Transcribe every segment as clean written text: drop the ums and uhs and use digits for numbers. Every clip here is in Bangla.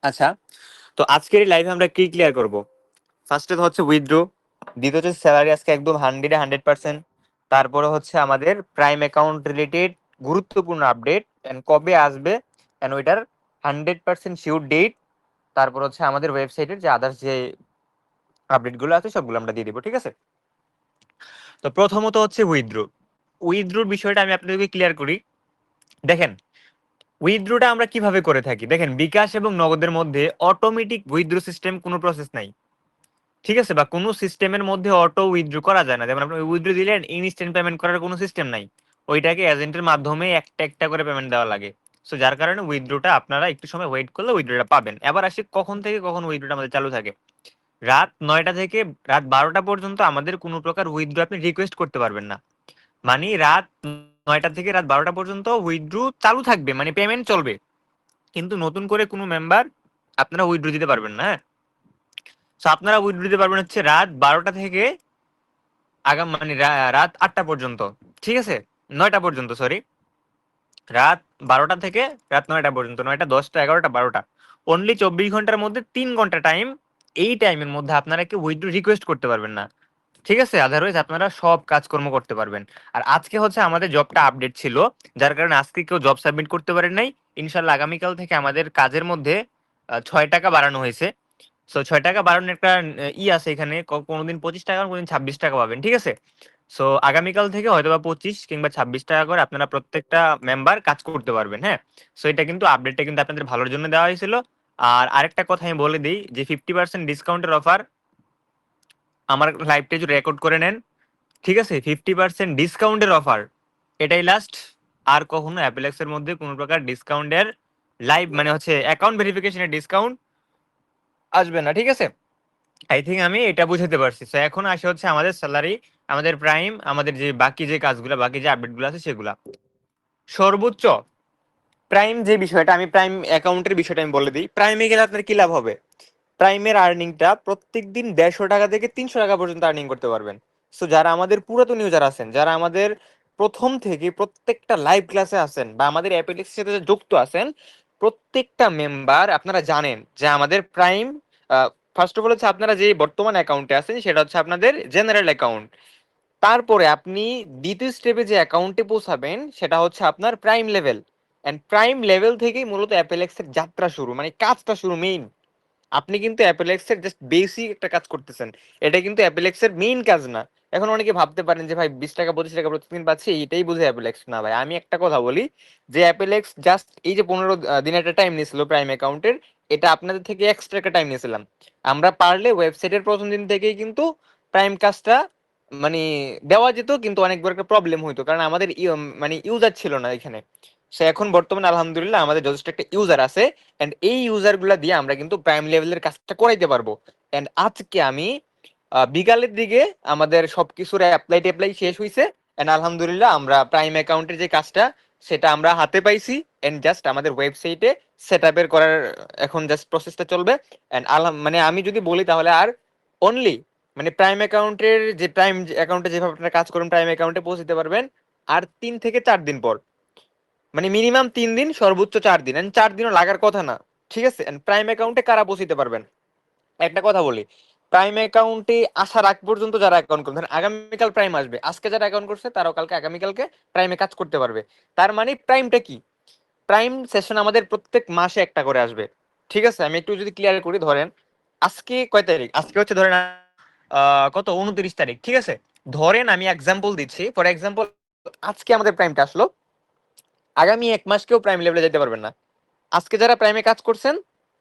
আচ্ছা, তো আজকের এই লাইভে আমরা কি ক্লিয়ার করব? ফার্স্টে তো হচ্ছে উইথড্র, দ্বিতীয় হচ্ছে স্যালারি আজকে একদম 100%। তারপরে হচ্ছে আমাদের প্রাইম অ্যাকাউন্ট রিলেটেড গুরুত্বপূর্ণ আপডেট এন্ড কবে আসবে এন্ড ওইটার 100% শিওর ডেট। তারপর হচ্ছে আমাদের ওয়েবসাইটের যে আদার্স যে আপডেটগুলো আছে সবগুলো আমরা দিয়ে দিব, ঠিক আছে? তো প্রথমত হচ্ছে উইথড্রোর বিষয়টা আমি আপনাদেরকে ক্লিয়ার করি। দেখেন, উইথড্রোটা আমরা কিভাবে করে থাকি, দেখেন বিকাশ এবং নগদের মধ্যে অটোমেটিক উইথড্রো সিস্টেম কোনো প্রসেস নাই, ঠিক আছে? বা কোনো সিস্টেমের মধ্যে অটো উইথড্র করা যায় না। যেমন আপনি উইথড্র দিলেন, ইনস্ট্যান্ট পেমেন্ট করার কোনো সিস্টেম নাই। ওইটাকে এজেন্টের মাধ্যমে একটা একটা করে পেমেন্ট দেওয়া লাগে। সো যার কারণে উইথড্রটা আপনারা একটু সময় ওয়েট করলে উইথড্রটা পাবেন। এবার আসি কখন থেকে কখন উইথড্রটা আমাদের চালু থাকে। রাত 9টা থেকে রাত 12টা পর্যন্ত আমাদের কোনো প্রকার উইথড্র আপনি রিকোয়েস্ট করতে পারবেন না। মানে রাত 9টা থেকে রাত 12টা পর্যন্ত উইথড্র চালু থাকবে, মানে পেমেন্ট চলবে, কিন্তু নতুন করে কোনো মেম্বার আপনারা উইথড্র দিতে পারবেন না। হ্যাঁ, সো আপনারা উইথড্র দিতে পারবেন হচ্ছে রাত 12টা থেকে মানে রাত 8টা পর্যন্ত, ঠিক আছে? 9টা পর্যন্ত, সরি, রাত 12টা থেকে রাত 9টা পর্যন্ত, 9টা, 10টা, 11টা, 12টা, অনলি 24 ঘন্টার মধ্যে 3 ঘন্টা টাইম। এই টাইমের মধ্যে আপনারা কেউ উইথড্র রিকোয়েস্ট করতে পারবেন না, ঠিক আছে? আদারওয়াইজ আপনারা সব কাজকর্ম করতে পারবেন। আর আজকে হচ্ছে আমাদের জবটা আপডেট ছিল, যার কারণে আজকে কেউ জব সাবমিট করতে পারেন নাই। ইনশাল্লাহ আগামীকাল থেকে আমাদের কাজের মধ্যে 6 টাকা বাড়ানো হয়েছে। সো 6 টাকা বাড়ানোর একটা আছে এখানে, কোনোদিন 25 টাকা, কোনোদিন 26 টাকা পাবেন, ঠিক আছে? সো আগামীকাল থেকে হয়তো বা 25 কিংবা 26 টাকা করে আপনারা প্রত্যেকটা মেম্বার কাজ করতে পারবেন। হ্যাঁ, সো এটা কিন্তু আপডেটটা কিন্তু আপনাদের ভালোর জন্য দেওয়া হয়েছিল। আর আরেকটা কথা আমি বলে দিই যে 50% ডিসকাউন্টের অফার, আমার লাইভটা যদি রেকর্ড করে নেন, ঠিক আছে? 50% ডিসকাউন্টের অফার, এটাই লাস্ট। আর কখনো অ্যাপেলেক্সের মধ্যে কোনো প্রকার ডিসকাউন্টের লাইভ মানে হচ্ছে অ্যাকাউন্ট ভেরিফিকেশনের ডিসকাউন্ট আসবে না, ঠিক আছে? আই থিঙ্ক আমি এটা বুঝাতে পারছি। তো এখন আসে হচ্ছে আমাদের স্যালারি, আমাদের প্রাইম, আমাদের যে বাকি যে কাজগুলো, বাকি যে আপডেটগুলো আছে সেগুলা। সর্বোচ্চ প্রাইম যে বিষয়টা, আমি প্রাইম অ্যাকাউন্টের বিষয়টা আমি বলে দিই। প্রাইমে গেলে আপনার কি লাভ হবে? প্রাইমের আর্নিংটা প্রত্যেক দিন 150 টাকা থেকে 300 টাকা পর্যন্ত আর্নিং করতে পারবেন। সো যারা আমাদের পুরাতন ইউজার আছেন, যারা আমাদের প্রথম থেকে প্রত্যেকটা লাইভ ক্লাসে আছেন বা আমাদের অ্যাপেলেক্সের সাথে যুক্ত আছেন, প্রত্যেকটা মেম্বার আপনারা জানেন যে আমাদের প্রাইম, ফার্স্ট অফ অল হচ্ছে আপনারা যে বর্তমান অ্যাকাউন্টে আছেন সেটা হচ্ছে আপনাদের জেনারেল অ্যাকাউন্ট। তারপরে আপনি দ্বিতীয় স্টেপে যে অ্যাকাউন্টে পৌঁছাবেন সেটা হচ্ছে আপনার prime level. And prime level থেকেই মূলত অ্যাপেলেক্সের যাত্রা শুরু, মানে কাজটা শুরু মেইন। আপনি কিন্তু অ্যাপেলেক্সের জাস্ট বেসিক একটা কাজ করতেছেন, এটা কিন্তু অ্যাপেলেক্সের মেইন কাজ না। এখন অনেকে ভাবতে পারেন যে ভাই 20 টাকা 25 টাকা প্রতিদিন পাচ্ছি, এটাই বুঝে অ্যাপেলেক্স। না ভাই, আমি একটা কথা বলি যে অ্যাপেলেক্স জাস্ট এই যে 15 দিন একটা টাইম নিয়েছিল প্রাইম অ্যাকাউন্টের, এটা আপনাদের থেকে এক্সট্রা একটা টাইম নিয়েছিলাম। আমরা পারলে ওয়েবসাইটের প্রথম দিন থেকেই কিন্তু প্রাইম কাজটা মানে দেওয়া যেত, কিন্তু অনেক বড় একটা প্রবলেম হইতো, কারণ আমাদের মানে ইউজার ছিল না এখানে। সে এখন বর্তমানে আলহামদুলিল্লাহ আমাদের যথেষ্ট একটা ইউজার আছে, এন্ড এই ইউজার গুলা দিয়ে আমরা কিন্তু প্রাইম লেভেলের কাজটা করাইতে পারবো। এন্ড আজকে আমি বিকালের দিকে আমাদের সবকিছুর অ্যাপ্লাই ট্যাপ্লাই শেষ হয়েছে, এন্ড আলহামদুলিল্লাহ আমরা প্রাইম অ্যাকাউন্টের যে কাজটা সেটা আমরা হাতে পাইছি। এন্ড জাস্ট আমাদের ওয়েবসাইটে সেট আপের করার এখন জাস্ট প্রসেসটা চলবে। এন্ড মানে আমি যদি বলি তাহলে আর অনলি মানে প্রাইম অ্যাকাউন্টের যে প্রাইম অ্যাকাউন্টে যেভাবে আপনারা কাজ করেন প্রাইম অ্যাকাউন্টে পৌঁছতে পারবেন আর 3 থেকে 4 দিন পর। মানে মিনিমাম 3 দিন, সর্বোচ্চ 4 দিন, এন্ড 4 দিনও লাগার কথা না, ঠিক আছে? প্রাইম অ্যাকাউন্টে কারা পৌঁছতে পারবেন? একটা কথা বলি, প্রাইম অ্যাকাউন্টে আসার আগ পর্যন্ত যারা অ্যাকাউন্ট করবেন, আগামীকাল প্রাইম আসবে, আজকে যারা অ্যাকাউন্ট করছে তারাও কালকে আগামীকালকে প্রাইমে কাজ করতে পারবে। তার মানে প্রাইমটা কি? প্রাইম সেশন আমাদের প্রত্যেক মাসে একটা করে আসবে, ঠিক আছে? আমি একটু যদি ক্লিয়ার করি, ধরেন আজকে কয় তারিখ, আজকে হচ্ছে ধরেন কত, 29 তারিখ, ঠিক আছে? ধরেন আমি এক্সাম্পল দিচ্ছি, ফর এক্সাম্পল আজকে আমাদের প্রাইমটা আসলো, আগামী 1 মাস কেউ প্রাইম লেভেলে যেতে পারবেন না। আজকে যারা প্রাইমে কাজ করছেন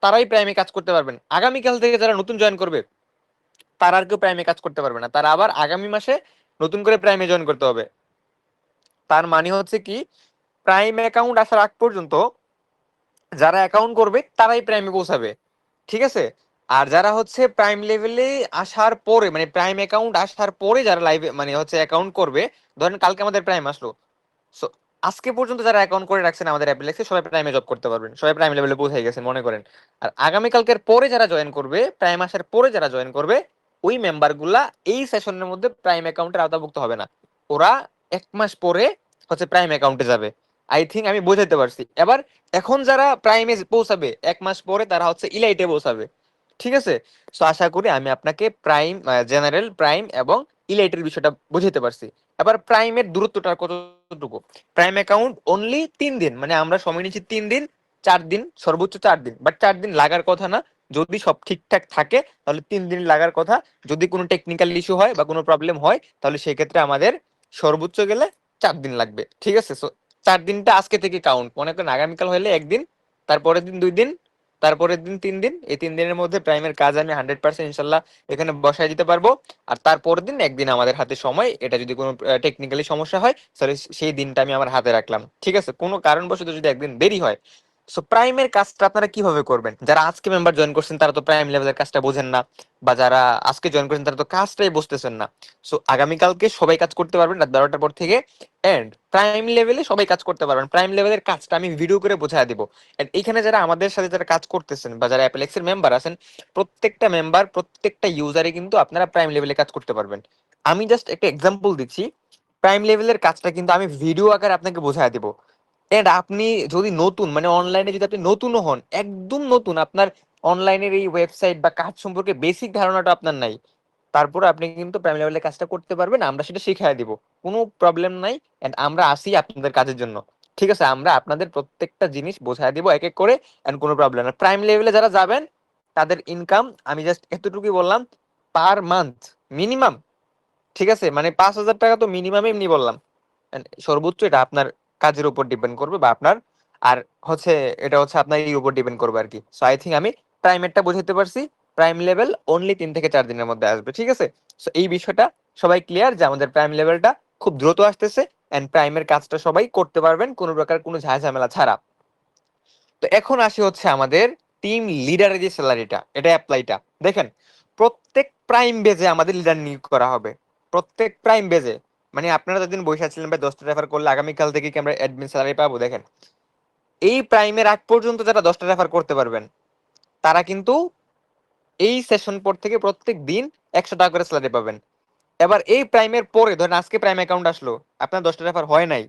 তারাই প্রাইমে কাজ করতে পারবেন, আগামীকাল থেকে যারা নতুন জয়েন করবে তারা আর কেউ প্রাইমে কাজ করতে পারবে না, তারা আবার আগামী মাসে নতুন করে প্রাইমে জয়েন করতে হবে। তার মানে হচ্ছে কি, প্রাইম অ্যাকাউন্ট আসার আগ পর্যন্ত যারা অ্যাকাউন্ট করবে তারাই প্রাইমে পৌঁছাবে, ঠিক আছে? আর যারা হচ্ছে প্রাইম লেভেলে আসার পরে, মানে প্রাইম অ্যাকাউন্ট আসার পরে যারা লাইভে মানে হচ্ছে অ্যাকাউন্ট করবে, ধরেন কালকে আমাদের প্রাইম আসলো, সো আজকে পর্যন্ত যারা অ্যাকাউন্ট করে রাখছেন আমাদের অ্যাপেলেক্সে সবাই প্রাইমে জব করতে পারবেন, সবাই প্রাইম লেভেলে পৌঁছে গেছেন মনে করেন। আর আগামীকালকের পরে যারা জয়েন করবে, প্রাইম আসার পরে যারা জয়েন করবে, ওই মেম্বার গুলা এই সেশনের মধ্যে প্রাইম অ্যাকাউন্টের আওতাভুক্ত হবে না। ওরা 1 মাস পরে হচ্ছে প্রাইম অ্যাকাউন্টে যাবে। আই থিঙ্ক আমি বোঝাতে পারছি। এবার এখন যারা প্রাইমে পৌঁছাবে 1 মাস পরে, তারা হচ্ছে ইলাইটে পৌঁছাবে, ঠিক আছে? সো আশা করি আমি আপনাকে প্রাইম, জেনারেল, প্রাইম এবং ইলাইটের বিষয়টা বুঝাতে পারছি। এবার প্রাইমের দূরত্বটা কতটুকু? প্রাইম অ্যাকাউন্ট অনলি 3 দিন, মানে আমরা সময় নিচ্ছি 3 দিন, 4 দিন, সর্বোচ্চ 4 দিন, বাট 4 দিন লাগার কথা না। যদি সব ঠিকঠাক থাকে তাহলে 3 দিন লাগার কথা। যদি কোনো টেকনিক্যাল ইস্যু হয় বা কোনো প্রবলেম হয় তাহলে সেক্ষেত্রে আমাদের সর্বোচ্চ গেলে 4 দিন লাগবে, ঠিক আছে? সো 4 দিনটা আজকে থেকে কাউন্ট, মনে করেন আগামীকাল হলে 1 দিন, তারপরের দিন 2 দিন, তারপরের দিন 3 দিন। এই 3 দিনের মধ্যে প্রাইমের কাজ আমি 100% ইনশাল্লাহ এখানে বসায় দিতে পারবো। আর তারপরের দিন 1 দিন আমাদের হাতে সময়, এটা যদি কোনো টেকনিক্যালি সমস্যা হয় তাহলে সেই দিনটা আমি আমার হাতে রাখলাম, ঠিক আছে? কোনো কারণবশত যদি 1 দিন দেরি হয়, সো প্রাইমের কাজটা আপনারা কিভাবে করবেন? যারা আজকে মেম্বার জয়েন করছেন তারা তো প্রাইম লেভেলের কাজটা বোঝেন না, বা যারা আজকে জয়েন করছেন তারা তো কাজটাই বুঝতেছেন না। সো আগামীকালকে সবাই কাজ করতে পারবেন রাত 12টার পর থেকে। এন্ড প্রাইম লেভেলে সবাই কাজ করতে পারবেন। প্রাইম লেভেলের কাজটা আমি ভিডিও করে বোঝায় দিব। এন্ড এখানে যারা আমাদের সাথে যারা কাজ করতেছেন বা যারা অ্যাপেলেক্সের মেম্বার আছেন, প্রত্যেকটা মেম্বার, প্রত্যেকটা ইউজারে কিন্তু আপনারা প্রাইম লেভেলে কাজ করতে পারবেন। আমি জাস্ট একটা এক্সাম্পল দিচ্ছি। প্রাইম লেভেলের কাজটা কিন্তু আমি ভিডিও আকারে আপনাকে বোঝায় দিব। এন্ড আপনি যদি নতুন, মানে অনলাইনে যদি আপনি নতুনও হন, একদম নতুন, আপনার অনলাইনের এই ওয়েবসাইট বা কাজ সম্পর্কে বেসিক ধারণাটা আপনার নাই, তারপর আপনি কিন্তু প্রাইম লেভেলের কাজটা করতে পারবেন, আমরা সেটা শিখিয়ে দিব, কোনো প্রবলেম নাই। এন্ড আমরা আসি আপনাদের কাজের জন্য, ঠিক আছে? আমরা আপনাদের প্রত্যেকটা জিনিস বোঝায় দিব এক এক করে। এন্ড কোনো প্রবলেম না। প্রাইম লেভেলে যারা যাবেন তাদের ইনকাম আমি জাস্ট এতটুকুই বললাম, পার মান্থ মিনিমাম, ঠিক আছে? মানে 5,000 টাকা তো মিনিমাম এমনি বললাম। And সর্বোচ্চ এটা আপনার কাজের উপর ডিপেন্ড করবে, বা আপনার, আর হচ্ছে এটা হচ্ছে আপনার এই উপর ডিপেন্ড করবে আর কি। সো আই থিঙ্ক আমি প্রাইমেরটা বুঝাতে পারছি। প্রাইম লেভেল অনলি 3 থেকে 4 দিনের মধ্যে আসবে, ঠিক আছে? সো এই বিষয়টা সবাই ক্লিয়ার যে আমাদের প্রাইম লেভেলটা খুব দ্রুত আসতেছে, এন্ড প্রাইমের কাজটা সবাই করতে পারবেন কোনো প্রকার কোনো ঝামেলা ছাড়া। তো এখন আসি হচ্ছে আমাদের টিম লিডারের যে স্যালারিটা, এটা অ্যাপ্লাইটা দেখেন। প্রত্যেক প্রাইম বেজে আমাদের লিডার নিয়োগ করা হবে, প্রত্যেক প্রাইম বেজে। মানে আপনারা যতদিন বসে আছিলেন ভাই 10টা রেফার করলে আগামীকাল থেকে কি আমরা অ্যাডমিন স্যালারি পাবো? দেখেন, এই প্রাইমের আগ পর্যন্ত যারা 10টা রেফার করতে পারবেন তারা কিন্তু এই সেশন পর থেকে প্রত্যেক দিন 100 টাকা করে স্যালারি পাবেন। এবার এই প্রাইমের পরে, ধরেন আজকে প্রাইম অ্যাকাউন্ট আসলো, আপনার 10টা রেফার হয় নাই,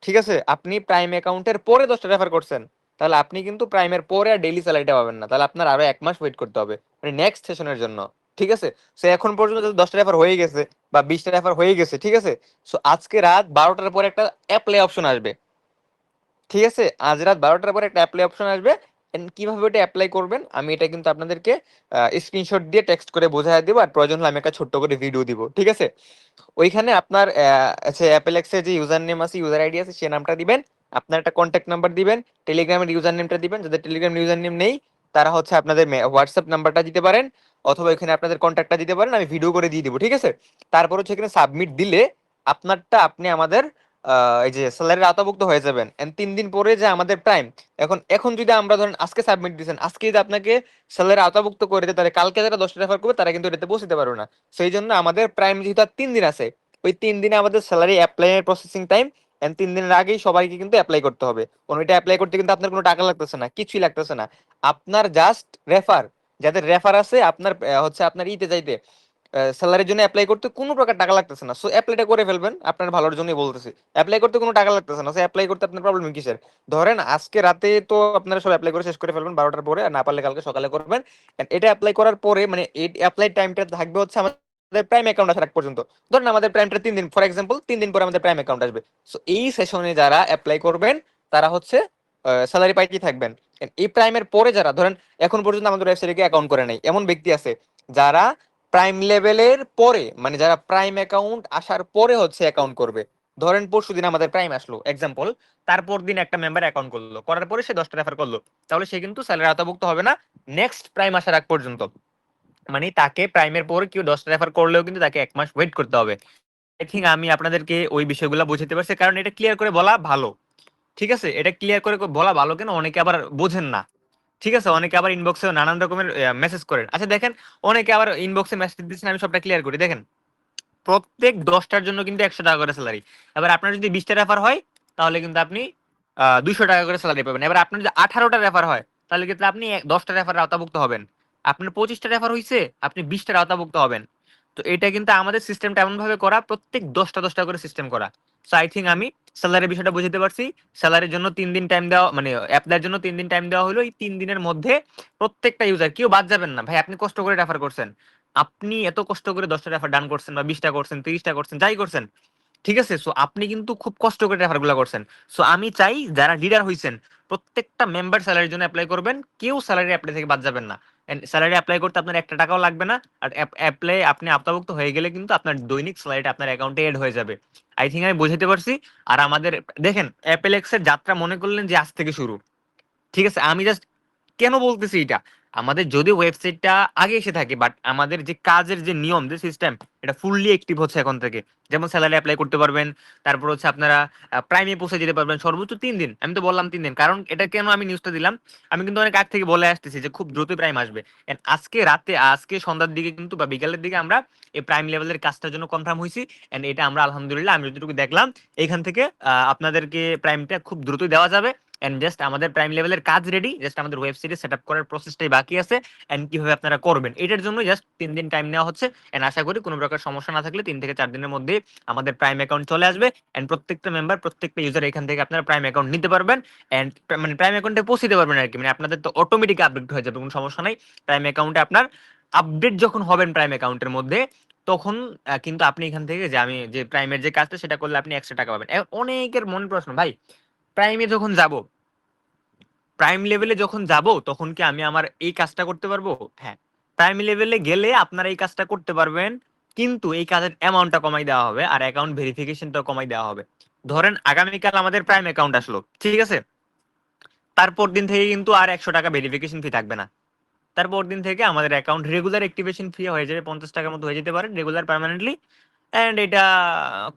ঠিক আছে? আপনি প্রাইম অ্যাকাউন্টের পরে 10টা রেফার করছেন, তাহলে আপনি কিন্তু প্রাইমের পরে আর ডেইলি স্যালারিটা পাবেন না, তাহলে আপনার আরো 1 মাস ওয়েট করতে হবে মানে নেক্সট সেশনের জন্য, ঠিক আছে? সো এখন পর্যন্ত যদি 10টা রেফার হয়ে গেছে বা 20টা রেফার হয়ে গেছে, ঠিক আছে? সো আজকে রাত 12টার পরে একটা অ্যাপ্লাই অপশন আসবে, ঠিক আছে? আজ রাত 12টার পরে একটা অ্যাপ্লাই অপশন আসবে। And কিভাবে ওটা অ্যাপ্লাই করবেন আমি এটা কিন্তু আপনাদেরকে স্ক্রিনশট দিয়ে টেক্সট করে বোঝায় দেবো, আর প্রয়োজন হলে আমি একটা ছোট্ট করে ভিডিও দিব, ঠিক আছে? ওইখানে আপনার অ্যাপেলেক্সের যে ইউজার নেম আছে, ইউজার আইডি আছে, সে নামটা দিবেন, আপনার একটা কন্ট্যাক্ট নাম্বার দিবেন, টেলিগ্রামের ইউজার নেমটা দিবেন। যাদের টেলিগ্রাম ইউজার নেম নেই তারা হচ্ছে আপনাদের হোয়াটসঅ্যাপ নাম্বারটা দিতে পারেন, অথবা এখানে আপনাদের কন্ট্যাক্টটা দিতে পারেন, আমি ভিডিও করে দিয়ে দিব, ঠিক আছে? তারপর হচ্ছে এখানে সাবমিট দিলে আপনারটা আপনি আমাদের এই যে স্যালারির আওতাভুক্ত হয়ে যাবেন। এন্ড 3 দিন পরে যে আমাদের প্রাইম, এখন এখন যদি আমরা ধরেন আজকে সাবমিট দিয়েছেন, আজকে যদি আপনাকে স্যালারি আওতাভুক্ত করে দেয়, তাহলে কালকে যারা 10টা রেফার করবে তারা কিন্তু এটাতে পৌঁছতে পারবে না। সেই জন্য আমাদের প্রাইম যেহেতু আর 3 দিন আছে, ওই 3 দিনে আমাদের স্যালারি অ্যাপ্লাই এর প্রসেসিং টাইম, এন্ড 3 দিনের আগেই সবাইকে কিন্তু অ্যাপ্লাই করতে হবে। ওইটা অ্যাপ্লাই করতে কিন্তু আপনার কোনো টাকা লাগতেছে না, কিছুই লাগতেছে না। আপনার জাস্ট রেফার, যাদের রেফার আছে আপনার হচ্ছে আপনার ইতে যাইতে, স্যালারির জন্য অ্যাপ্লাই করতে কোনো প্রকার টাকা লাগতেছে না। সো অ্যাপ্লাইটা করে ফেলবেন, আপনার ভালোর জন্যই বলতেছি। অ্যাপ্লাই করতে কোনো টাকা লাগতেছে না, সো অ্যাপ্লাই করতে আপনার প্রবলেম কিসের? ধরেন আজকে রাতে তো আপনারা সব অ্যাপ্লাই করে শেষ করে ফেলবেন 12টার পরে, আর না পারলে কালকে সকালে করবেন। And এটা অ্যাপ্লাই করার পরে মানে এই অ্যাপ্লাই টাইমটা থাকবে হচ্ছে আমাদের প্রাইম অ্যাকাউন্ট আসার আগ পর্যন্ত। ধরেন আমাদের প্রাইমটা 3 দিন, ফর এক্সাম্পল 3 দিন পরে আমাদের প্রাইম অ্যাকাউন্ট আসবে। সো এই সেশনে যারা অ্যাপ্লাই করবেন তারা হচ্ছে স্যালারি পাইতেই থাকবেন। And এই প্রাইমের পরে যারা ধরেন এখন পর্যন্ত আমাদের ওয়েবসাইটে অ্যাকাউন্ট করে নাই, এমন ব্যক্তি আছে যারা প্রাইম লেভেলের পরে, মানে যারা প্রাইম অ্যাকাউন্ট আসার পরে হচ্ছে অ্যাকাউন্ট করবে। ধরেন পরশুদিন আমাদের প্রাইম আসলো এক্সাম্পল, তারপর দিন একটা মেম্বার অ্যাকাউন্ট করলো, করার পরে সে 10টা রেফার করলো, তাহলে সে কিন্তু স্যালারি আওতাভুক্ত হবে না নেক্সট প্রাইম আসার আগ পর্যন্ত। মানে তাকে প্রাইমের পরে কেউ 10টা রেফার করলেও কিন্তু তাকে 1 মাস ওয়েট করতে হবে। আই থিঙ্ক আমি আপনাদেরকে ওই বিষয়গুলো বুঝাতে পারছি, কারণ এটা ক্লিয়ার করে বলা ভালো, ঠিক আছে? এটা ক্লিয়ার করে বলা ভালো, কেন অনেকে আবার বোঝেন না, ঠিক আছে? অনেকে আবার ইনবক্সে নানান রকমের মেসেজ করেন। আচ্ছা দেখেন, অনেকে আবার ইনবক্সে মেসেজ দিচ্ছেন, আমি সবটা ক্লিয়ার করি। দেখেন, প্রত্যেক 10টার জন্য কিন্তু 100 টাকা করে স্যালারি। এবার আপনার যদি 20টা রেফার হয় তাহলে কিন্তু আপনি 200 টাকা করে স্যালারি পাবেন। এবার আপনার যদি 18টা রেফার হয় তাহলে কিন্তু আপনি 10টা রেফার আওতাভুক্ত হবেন। আপনার 25টা রেফার হয়েছে, আপনি 20টার আওতাভুক্ত হবেন। তো এটা কিন্তু আমাদের সিস্টেমটা এমন ভাবে করা, প্রত্যেক 10টা 10টা করে সিস্টেম করা। সো আই থিঙ্ক আমি স্যালারির বিষয়টা বুঝতে পারছি। স্যালারির জন্য 3 দিন টাইম দেওয়া, মানে অ্যাপ্লাইয়ের জন্য 3 দিন টাইম দেওয়া হলো। এই 3 দিনের মধ্যে প্রত্যেকটা ইউজার, কেউ বাদ যাবেন না ভাই। আপনি কষ্ট করে রেফার করছেন, আপনি এত কষ্ট করে 10টা রেফার ডান করছেন বা 20টা করছেন, 30টা করছেন, যাই করছেন, ঠিক আছে? সো আপনি কিন্তু খুব কষ্ট করে রেফার গুলা করছেন। সো আমি চাই যারা লিডার হইছেন প্রত্যেকটা মেম্বার স্যালারির জন্য অ্যাপ্লাই করবেন, কেউ স্যালারি অ্যাপ্লাই থেকে বাদ যাবেন না। স্যালারি অ্যাপ্লাই করতে আপনার 1 টাকাও লাগবে না। আর অ্যাপ্লাই আপনি আওতাভুক্ত হয়ে গেলে কিন্তু আপনার দৈনিক স্যালারিটা আপনার অ্যাকাউন্টে এড হয়ে যাবে। আই থিঙ্ক আমি বুঝাতে পারছি। আর আমাদের দেখেন, অ্যাপেলেক্স এর যাত্রা মনে করলেন যে আজ থেকে শুরু, ঠিক আছে? আমি জাস্ট কেন বলতেছি এটা, আমাদের যদি ওয়েবসাইটটা আগে এসে থাকে, বাট আমাদের যে কাজের যে নিয়ম, যে সিস্টেম, এটা ফুললি অ্যাক্টিভ হচ্ছে এখন থেকে। যেমন স্যালারি অ্যাপ্লাই করতে পারবেন, তারপর হচ্ছে আপনারা প্রাইমে পৌঁছে যেতে পারবেন সর্বোচ্চ 3 দিন। আমি তো বললাম 3 দিন, কারণ এটা কেন আমি নিউজটা দিলাম, আমি কিন্তু অনেক আগ থেকে বলে আসতেছি যে খুব দ্রুত প্রাইম আসবে। And আজকে রাতে, আজকে সন্ধ্যার দিকে কিন্তু বা বিকালের দিকে আমরা এই প্রাইম লেভেলের কাজটার জন্য কনফার্ম হয়েছি। এন্ড এটা আমরা আলহামদুলিল্লাহ, আমি যতটুকু দেখলাম এখান থেকে আপনাদেরকে প্রাইমটা খুব দ্রুতই দেওয়া যাবে। এন্ড জাস্ট আমাদের প্রাইম লেভেলের কাজ রেডি, জাস্ট আমাদের ওয়েবসাইটে সেট আপ করার প্রসেসটাই বাকি আছে। এন্ড কিভাবে আপনারা করবেন এটার জন্য জাস্ট 3 দিন টাইম নেওয়া হচ্ছে। এন্ড আশা করি কোনো প্রকার সমস্যা না থাকলে 3 থেকে 4 দিনের মধ্যে আমাদের প্রাইম অ্যাকাউন্ট চলে আসবে। এন্ড প্রত্যেকটা মেম্বার, প্রত্যেকটা ইউজার এখান থেকে আপনারা প্রাইম অ্যাকাউন্ট নিতে পারবেন। এন্ড মানে প্রাইম অ্যাকাউন্টে পৌঁছতে পারবেন আর কি, মানে আপনাদের তো অটোমেটিক আপডেট হয়ে যাবে, কোনো সমস্যা নাই। প্রাইম অ্যাকাউন্টে আপনার আপডেট যখন হবেন প্রাইম অ্যাকাউন্টের মধ্যে, তখন কিন্তু আপনি এখান থেকে যে আমি যে প্রাইমের যে কাজটা সেটা করলে আপনি এক্সট্রা টাকা পাবেন। অনেকের মনে প্রশ্ন, ভাই প্রাইমে যখন যাব, প্রাইম লেভেলে যখন যাব তখন কি আমি আমার এই কাজটা করতে পারবো? হ্যাঁ, প্রাইম লেভেলে গেলে আপনারা এই কাজটা করতে পারবেন, কিন্তু এই কাজের অ্যামাউন্টটা কমাই দেওয়া হবে আর অ্যাকাউন্ট ভেরিফিকেশনটা কমাই দেওয়া হবে। ধরেন আগামীকাল আমাদের প্রাইম অ্যাকাউন্ট আসলো, ঠিক আছে? তারপর দিন থেকে কিন্তু আর 100 টাকা ভেরিফিকেশন ফি থাকবে না। তারপর দিন থেকে আমাদের অ্যাকাউন্ট রেগুলার অ্যাক্টিভেশন ফি হয়ে যাবে, 50 টাকার মতো হয়ে যেতে পারে রেগুলার পার্মানেন্টলি। এন্ড এটা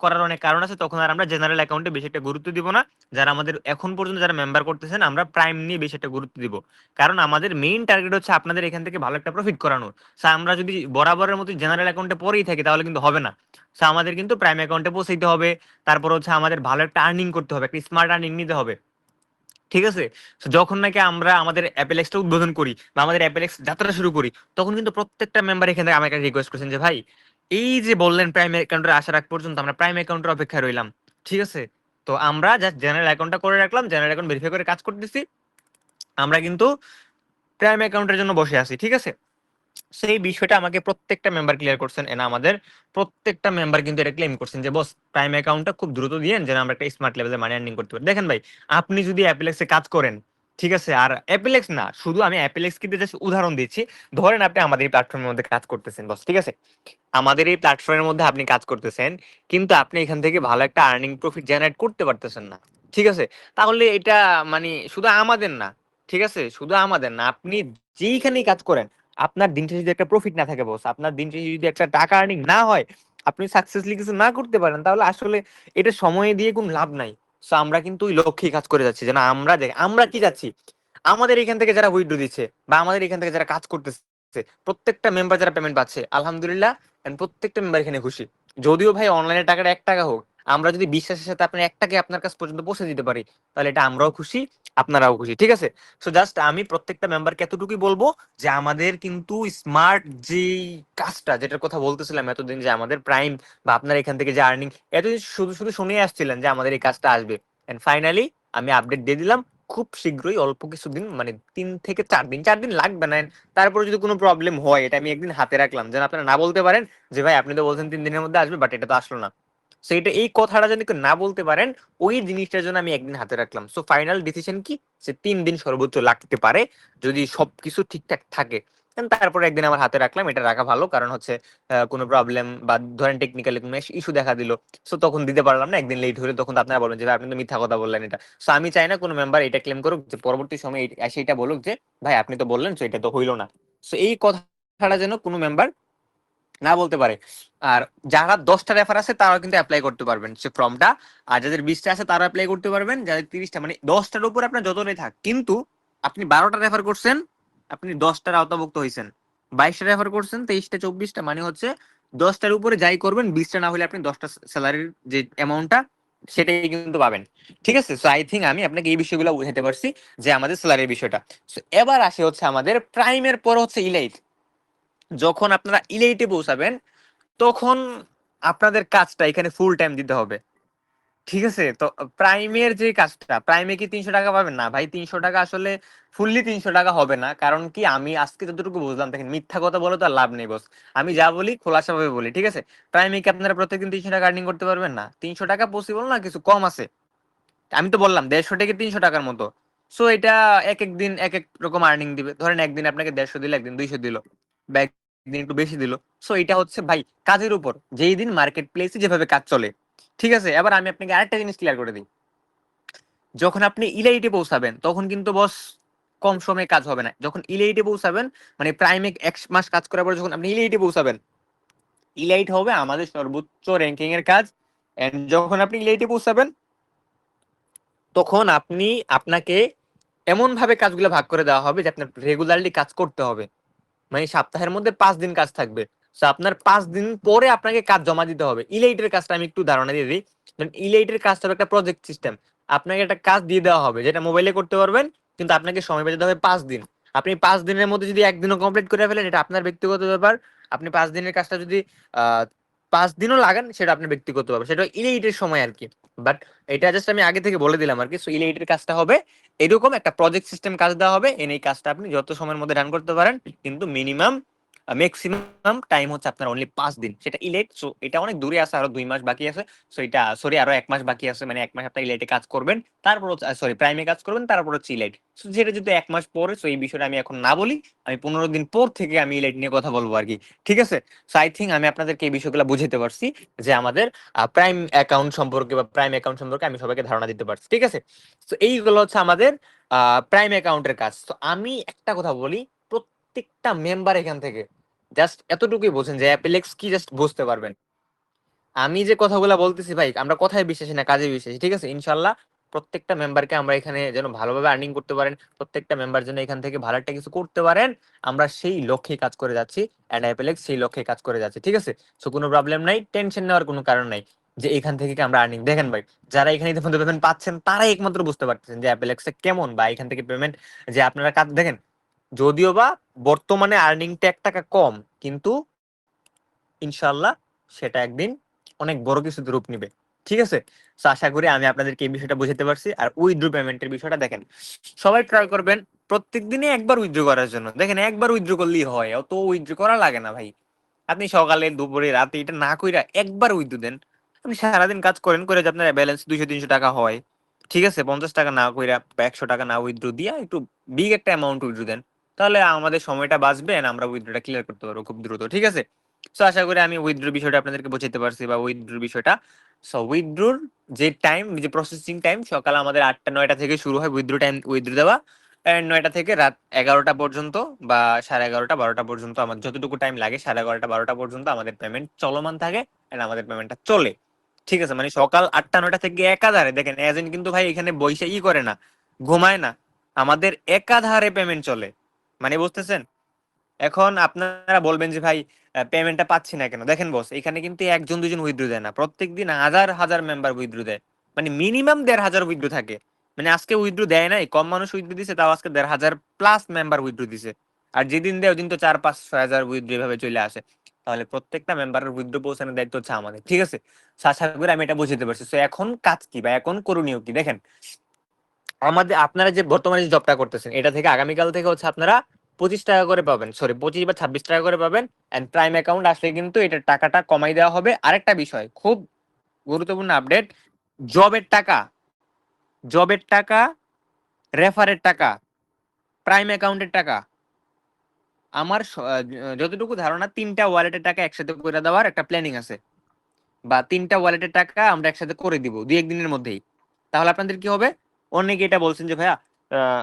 করার অনেক কারণ আছে, তখন আর আমরা জেনারেল অ্যাকাউন্টে বেশি একটা গুরুত্ব দিব না। যারা আমাদের এখন পর্যন্ত যারা মেম্বার করতেছেন, আমরা প্রাইম নিয়ে বেশি একটা গুরুত্ব দিব। কারণ আমাদের মেইন টার্গেট হচ্ছে আপনাদের এখান থেকে ভালো একটা প্রফিট করানো। আমরা যদি বরাবরের মতো জেনারেল অ্যাকাউন্টে পরেই থাকি তাহলে কিন্তু হবে না। আমাদের কিন্তু প্রাইম অ্যাকাউন্টে পৌঁছাইতে হবে। তারপর হচ্ছে আমাদের ভালো একটা আর্নিং করতে হবে, একটা স্মার্ট আর্নিং নিতে হবে, ঠিক আছে? So, যখন নাকি আমরা আমাদের অ্যাপেলেক্সটা উদ্বোধন করি বা আমাদের অ্যাপেলেক্স যাত্রা শুরু করি, তখন কিন্তু প্রত্যেকটা মেম্বার এখানে আমাকে রিকোয়েস্ট করছেন যে ভাই, এই যে বললেন প্রাইম অ্যাকাউন্টে আসার আগ পর্যন্ত আমরা প্রাইম অ্যাকাউন্টের অপেক্ষায় রইলাম, ঠিক আছে? তো আমরা জাস্ট জেনারেল অ্যাকাউন্টটা করে রাখলাম, জেনারেল অ্যাকাউন্ট ভেরিফাই করে কাজ করতেছি, আমরা কিন্তু প্রাইম অ্যাকাউন্টের জন্য বসে আছি, ঠিক আছে? সেই বিষয়টা আমাকে প্রত্যেকটা মেম্বার ক্লিয়ার করছেন, এন্ড আমাদের প্রত্যেকটা মেম্বার কিন্তু এটা ক্লেম করছেন যে বস, প্রাইম অ্যাকাউন্টটা খুব দ্রুত দিয়েন যেন আমরা একটা স্মার্ট লেভেলে মানি আর্নিং করতে পারি। দেখেন ভাই, আপনি যদি অ্যাপেলেক্সে কাজ করেন, ঠিক আছে, আর অ্যাপেলেক্স না শুধু, আমি অ্যাপেলেক্স কিন্তু জাস্ট উদাহরণ দিচ্ছি। ধরেন আপনি আমাদের এই প্ল্যাটফর্মের মধ্যে কাজ করতেছেন বস, ঠিক আছে? আমাদের এই প্ল্যাটফর্মের মধ্যে আপনি কাজ করতেছেন, কিন্তু আপনি এখান থেকে ভালো একটা আর্নিং প্রফিট জেনারেট করতে পারতেছেন না, ঠিক আছে? তাহলে এটা মানে শুধু আমাদের না, ঠিক আছে, শুধু আমাদের না, আপনি যেইখানেই কাজ করেন, আপনার দিন শেষে যদি একটা প্রফিট না থাকে বস, আপনার দিন শেষে যদি একটা টাকা আর্নিং না হয়, আপনি সাকসেসলি কিছু না করতে পারেন, তাহলে আসলে এটা সময় দিয়ে কোনো লাভ নাই। আমরা কিন্তু ওই লক্ষ্যেই কাজ করে যাচ্ছি, যেন আমরা দেখ আমরা কি যাচ্ছি, আমাদের এখান থেকে যারা উইথড্র দিচ্ছে বা আমাদের এখান থেকে যারা কাজ করতেছে, প্রত্যেকটা মেম্বার যারা পেমেন্ট পাচ্ছে আলহামদুলিল্লাহ, and প্রত্যেকটা মেম্বার এখানে খুশি। যদিও ভাই অনলাইনে টাকাটা 1 টাকা হোক, আমরা যদি বিশ্বাসের সাথে আপনার 1 টাকা আপনার কাছ পর্যন্ত পৌঁছে দিতে পারি, তাহলে এটা আমরাও খুশি, আপনারাও খুশি, ঠিক আছে? সো জাস্ট আমি প্রত্যেকটা মেম্বারকে এতটুকুই বলবো যে আমাদের কিন্তু স্মার্ট যে কাজটা, যেটার কথা বলতেছিলাম এতদিন, যে আমাদের প্রাইম বা আপনার এখান থেকে যে আর্নিং, এতদিন শুধু শুধু শুনে আসছিলেন যে আমাদের এই কাজটা আসবে, এন্ড ফাইনালি আমি আপডেট দিয়ে দিলাম। খুব শীঘ্রই, অল্প কিছুদিন, মানে 3 থেকে 4 দিন, 4 দিন লাগবে না। তারপরে যদি কোনো প্রবলেম হয়, এটা আমি একদিন হাতে রাখলাম, যেন আপনারা না বলতে পারেন যে ভাই আপনি তো বলছেন 3 দিনের মধ্যে আসবে, বাট এটা তো আসলো না। সো এটা, এই কথাটা যদি কেউ না বলতে পারেন, ওই জিনিসটার জন্য আমি একদিন হাতে রাখলাম। সো ফাইনাল ডিসিশন কি, যে 3 দিন সর্বোচ্চ লাগতে পারে যদি সবকিছু ঠিকঠাক থাকে। তারপরে একদিন আমার হাতে রাখলাম, এটা রাখা ভালো, কারণ হচ্ছে কোনো প্রবলেম বা ধরেন টেকনিক্যালি কোনো ইস্যু দেখা দিল, সো তখন দিতে পারলাম না, একদিন লেট হলে তখন তো আপনারা বলবেন যে ভাই আপনি তো মিথ্যা কথা বললেন এটা। সো আমি চাই না কোনো মেম্বার এটা ক্লেম করুক যে পরবর্তী সময় এসে এটা বলুক যে ভাই আপনি তো বললেন, সো এটা তো হইলো না। সো এই কথাটা যেন কোনো মেম্বার না বলতে পারে। আর যারা 10টা রেফার আছে তারা কিন্তু অ্যাপ্লাই করতে পারবেন সে ফর্মটা। আর যাদের 20টা আছে তারা অ্যাপ্লাই করতে পারবেন, যাদের 30টা, মানে 10টার উপর আপনার যতটাই থাক, কিন্তু আপনি 12টা রেফার করছেন, আপনি 10টার আওতাভুক্ত হয়েছেন। 22টা রেফার করছেন, 23টা, 24টা, মানে হচ্ছে 10টার উপরে যাই করবেন, 20টা না হলে আপনি 10টা স্যালারির যে অ্যামাউন্টটা সেটাই কিন্তু পাবেন, ঠিক আছে? সো আই থিঙ্ক আমি আপনাকে এই বিষয়গুলো বুঝাতে পারছি, যে আমাদের স্যালারির বিষয়টা। সো এবার আসে হচ্ছে আমাদের প্রাইমের পর হচ্ছে ইলাইট। যখন আপনারা ইলাইটে পৌঁছাবেন, তখন আপনাদের কাজটা এখানে ফুল টাইম দিতে হবে, ঠিক আছে। তো প্রাইমের যে কাজটা, প্রাইমে কি 300 টাকা পাবেন? না ভাই, 300 টাকা আসলে ফুললি 300 টাকা হবে না। কারণ কি, আমি আজকে যতটুকু বুঝলাম, দেখেন মিথ্যা কথা বলে তো আর লাভ নেই বস। আমি যা বলি খোলাসা ভাবে বলি, ঠিক আছে। প্রাইমে কি আপনারা প্রত্যেকদিন 300 টাকা আর্নিং করতে পারবেন? না, 300 টাকা পসিবল না, কিছু কম আছে। আমি তো বললাম 150 থেকে 300 টাকার মতো। সো এটা এক এক দিন এক এক রকম আর্নিং দিবে। ধরেন একদিন আপনাকে 150 দিল, একদিন 200 দিল, বা একদিন একটু বেশি দিল। সো এটা হচ্ছে ভাই কাজের উপর, যেই দিন মার্কেট প্লেসে যেভাবে কাজ চলে। ঠিক আছে। এবার আমি আপনাকে আরেকটা জিনিস ক্লিয়ার করে দিই। যখন আপনি ইলাইটে পৌঁছাবেন তখন কিন্তু বস কম সময়ে কাজ হবে না। যখন ইলাইটে পৌঁছাবেন, মানে প্রাইমে 1 মাস কাজ করার পর যখন আপনি ইলাইটে পৌঁছাবেন, ইলাইট হবে আমাদের সর্বোচ্চ র্যাঙ্কিং এর কাজ। এন্ড যখন আপনি ইলাইটে পৌঁছাবেন, তখন আপনাকে এমন ভাবে কাজগুলো ভাগ করে দেওয়া হবে যে আপনার রেগুলারলি কাজ করতে হবে। মানে সপ্তাহের মধ্যে 5 দিন কাজ থাকবে। তো আপনার 5 দিন পরে আপনাকে কাজ জমা দিতে হবে। ইলাইটের কাজটা আমি একটু ধারণা দিয়ে দিই। ইলাইটের কাজটা হবে একটা প্রজেক্ট সিস্টেম। আপনাকে একটা কাজ দিয়ে দেওয়া হবে যেটা মোবাইলে করতে পারবেন, কিন্তু আপনাকে সময় বেঁধে দেওয়া হবে 5 দিন। আপনি 5 দিনের মধ্যে যদি একদিনও কমপ্লিট করে ফেলেন, এটা আপনার ব্যক্তিগত ব্যাপার। আপনি 5 দিনের কাজটা যদি 5 দিনও লাগান, সেটা আপনার ব্যক্তিগত ব্যাপার, সেটা ইলাইটের সময় আর কি। বাট এটা জাস্ট আমি আগে থেকে বলে দিলাম আর কি। সো ইলাইটের কাজটা হবে এরকম একটা প্রজেক্ট সিস্টেম কাজ দেওয়া হবে, এই কাজটা আপনি যত সময়ের মধ্যে রান করতে পারেন, কিন্তু মিনিমাম ম্যাক্সিমাম টাইম হচ্ছে আপনার অনলি 5 দিন। সেটা ইলেট। সো এটা অনেক দূরে আছে, আরো 2 মাস বাকি আছে। সো এটা সরি, আরো 1 মাস বাকি আছে, মানে 1 মাস আপনি ইলেটে কাজ করবেন, তারপর সরি প্রাইমে কাজ করবেন, তারপর হচ্ছে ইলেট। সো যেটা যদি 1 মাস পরে, সো এই বিষয়টা আমি এখন না বলি, আমি 15 দিন পর থেকে আমি ইলেট নিয়ে কথা বলবো আর কি। ঠিক আছে। সো আই থিঙ্ক আমি আপনাদেরকে এই বিষয়গুলো বুঝাতে পারছি, যে আমাদের প্রাইম অ্যাকাউন্ট সম্পর্কে বা প্রাইম অ্যাকাউন্ট সম্পর্কে আমি সবাইকে ধারণা দিতে পারছি। ঠিক আছে। তো এইগুলো হচ্ছে আমাদের প্রাইম অ্যাকাউন্টের কাজ। তো আমি একটা কথা বলি, প্রত্যেকটা মেম্বার এখান থেকে জাস্ট এতটুকুই বোঝেন যে অ্যাপেলেক্স কি, জাস্ট বুঝতে পারবেন। আমি যে কথাগুলো বলতেছি ভাই, আমরা কথায় বিশ্বাসী না, কাজে বিশ্বাসী। ঠিক আছে। ইনশাল্লাহ প্রত্যেকটা মেম্বারকে আমরা এখানে যেন ভালোভাবে আর্নিং করতে পারেন, প্রত্যেকটা মেম্বার যেন এখান থেকে ভালো একটা কিছু করতে পারেন, আমরা সেই লক্ষ্যে কাজ করে যাচ্ছি। এন্ড অ্যাপেলেক্স সেই লক্ষ্যে কাজ করে যাচ্ছে। ঠিক আছে। সো কোনো প্রবলেম নাই, টেনশন নেওয়ার কোনো কারণ নাই, যে এখান থেকে কি আমরা আর্নিং। দেখেন ভাই, যারা এখানে ইতিমধ্যে পেমেন্ট পাচ্ছেন তারাই একমাত্র বুঝতে পারতেছেন যে অ্যাপেলেক্সে কেমন, বা এখান থেকে পেমেন্ট যে আপনারা কাজ দেখেন। যদিও বা বর্তমানে আর্নিংটা 1 টাকা কম, কিন্তু ইনশাল্লাহ সেটা একদিন অনেক বড় কিছুতে রূপ নিবে। ঠিক আছে। তো আশা করি আমি আপনাদেরকে এই বিষয়টা বুঝাতে পারছি। আর উইথড্র পেমেন্টের বিষয়টা দেখেন, সবাই ট্রাই করবেন প্রত্যেক দিনে একবার উইথড্র করার জন্য। দেখেন একবার উইথড্র করলেই হয়, অত উইথড্র করা লাগে না ভাই। আপনি সকালে দুপুরে রাতে এটা না কইরা একবার উইথড্র দেন। আপনি সারাদিন কাজ করেন, করে যে আপনার ব্যালেন্স 200-300 টাকা হয়, ঠিক আছে, 50 টাকা না কইরা বা 100 টাকা না উইথড্র দিয়া একটু বিগ একটা অ্যামাউন্ট উইথড্র দেন, তাহলে আমাদের সময়টা বাঁচবে আর আমরা উইথড্রটা ক্লিয়ার করতে পারবো খুব দ্রুত। ঠিক আছে। সো আশা করি আমি উইথড্র বিষয়টা আপনাদেরকে বোঝাতে পারছি, বা উইথড্র বিষয়টা। সো উইথড্রর যে টাইম, যে প্রসেসিং টাইম, সকাল আমাদের 8টা-9টা থেকে শুরু হয় উইথড্র টাইম, উইথড্র দেওয়া। 9টা থেকে রাত 11টা পর্যন্ত, বা 11:30-12টা পর্যন্ত, আমার যতটুকু টাইম লাগে, 11:30-12টা পর্যন্ত আমাদের পেমেন্ট চলমান থাকে, and আমাদের পেমেন্টটা চলে। ঠিক আছে। মানে সকাল 8টা-9টা থেকে একাধারে দেখেন, এজেন্ট কিন্তু ভাই এখানে বইসা করে না, ঘুমায় না, আমাদের একাধারে পেমেন্ট চলে। মানে বুঝতেছেন। এখন আপনারা বলবেন যে ভাই পেমেন্টটা পাচ্ছি না কেন? দেখেন বস, এখানে কিন্তু একজন দুজন উইথড্র দেয় না, প্রত্যেকদিন হাজার হাজার মেম্বার উইথড্র দেয়। মানে মিনিমাম 1,500 উইথড্র থাকে। মানে আজকে উইথড্র দেয় নাই, কম মানুষ উইথড্র দিছে, তাও আজকে 1,500 প্লাস মেম্বার উইথড্র দিছে। আর যেদিন দেয় ওদিন তো 4-5-6 হাজার উইথড্র এভাবে চলে আসে। তাহলে প্রত্যেকটা মেম্বারের উইথড্র পৌঁছানোর দায়িত্ব হচ্ছে আমাদের। ঠিক আছে। আশা করি আমি এটা বুঝতে পারছি। তো এখন কাজ কি, বা এখন করণীয় কি, দেখেন। আপনারা যে বর্তমানে যে জবটা করতেছেন, এটা থেকে আগামীকাল থেকে হচ্ছে আপনারা 25 টাকা করে পাবেন, সরি 25 বা 26 টাকা করে পাবেন। এন্ড প্রাইম অ্যাকাউন্ট আসলে কিন্তু এটা টাকাটা কমাই দেওয়া হবে। আরেকটা বিষয় খুব গুরুত্বপূর্ণ আপডেট, জবের টাকা, জবের টাকা, রেফারের টাকা, প্রাইম অ্যাকাউন্টের টাকা, আমার যতটুকু ধারণা 3টা ওয়ালেটের টাকা একসাথে করে দেওয়ার একটা প্ল্যানিং আছে, বা 3টা ওয়ালেটের টাকা আমরা একসাথে করে দিব 2-1 দিনের মধ্যেই। তাহলে আপনাদের কি হবে? অনেকে এটা বলছেন যে ভাইয়া,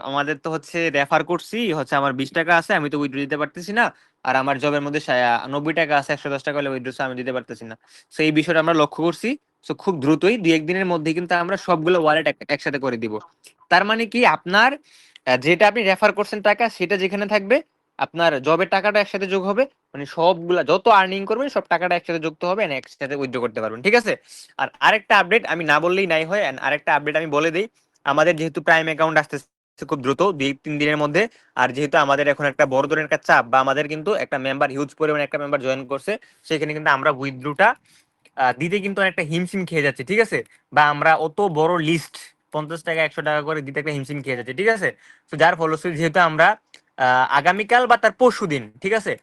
আমাদের তো হচ্ছে রেফার করছি, হচ্ছে আমার 20 টাকা আছে, আমি তো উইথড্র দিতে পারতেছি না। আর আমার জবের মধ্যে 90 টাকা আছে, 110 টাকা হলে উইথড্র আমি দিতে পারতেছি না। তো এই বিষয়টা আমরা লক্ষ্য করছি। তো খুব দ্রুতই 2-1 দিনের মধ্যে কিন্তু আমরা সবগুলো ওয়ালেট একসাথে করে দিব। তার মানে কি, আপনার যেটা আপনি রেফার করছেন টাকা, সেটা যেখানে থাকবে, আপনার জবের টাকাটা একসাথে যোগ হবে। মানে সবগুলা যত আর্নিং করবেন সব টাকাটা একসাথে যুক্ত হবে, and একসাথে উইথড্র করতে পারবেন। ঠিক আছে। আর আরেকটা আপডেট আমি না বললেই নাই হয়, and আরেকটা আপডেট আমি বলে দিই। আমাদের যেহেতু প্রাইম অ্যাকাউন্ট আসতেছে খুব দ্রুত, 2-3 দিনের মধ্যে। আর যেহেতু আমাদের এখন একটা বড় ধরনের একটা চাপ, বা আমাদের কিন্তু একটা মেম্বার হিউজ পরিমাণে একটা মেম্বার জয়েন করছে, সেখানে কিন্তু আমরা উইথড্রটা দিতে কিন্তু অনেকটা হিমশিম খেয়ে যাচ্ছে, ঠিক আছে? বা আমরা অত বড় লিস্ট 50 টাকা 100 টাকা করে দিতে একটা হিমশিম খেয়ে যাচ্ছে, ঠিক আছে? তো যার ফলশ্রুতি যেহেতু আমরা আগামীকাল বা তার পরশুদিন, ঠিক আছে,